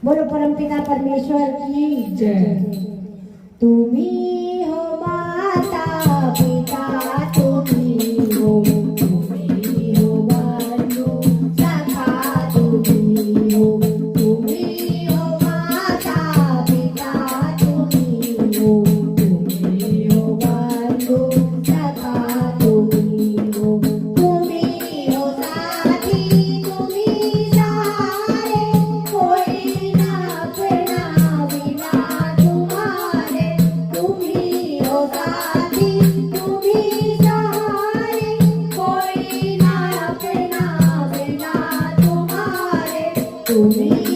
बोलो परमपिता परमेश्वर की जय। तुम्ही हो माता पिता, तुम्ही हो बंधू सखा, तुम्ही हो माता पिता, तुम्ही हो बंधू सखा, तुम्ही हो साथी, तुम्ही सहारे, कोई ना अपना बिना तुम्हारे, तुम्ही हो साथी, तुम्ही सहारे, कोई ना अपना बिना तुम्हारे, तुम्ही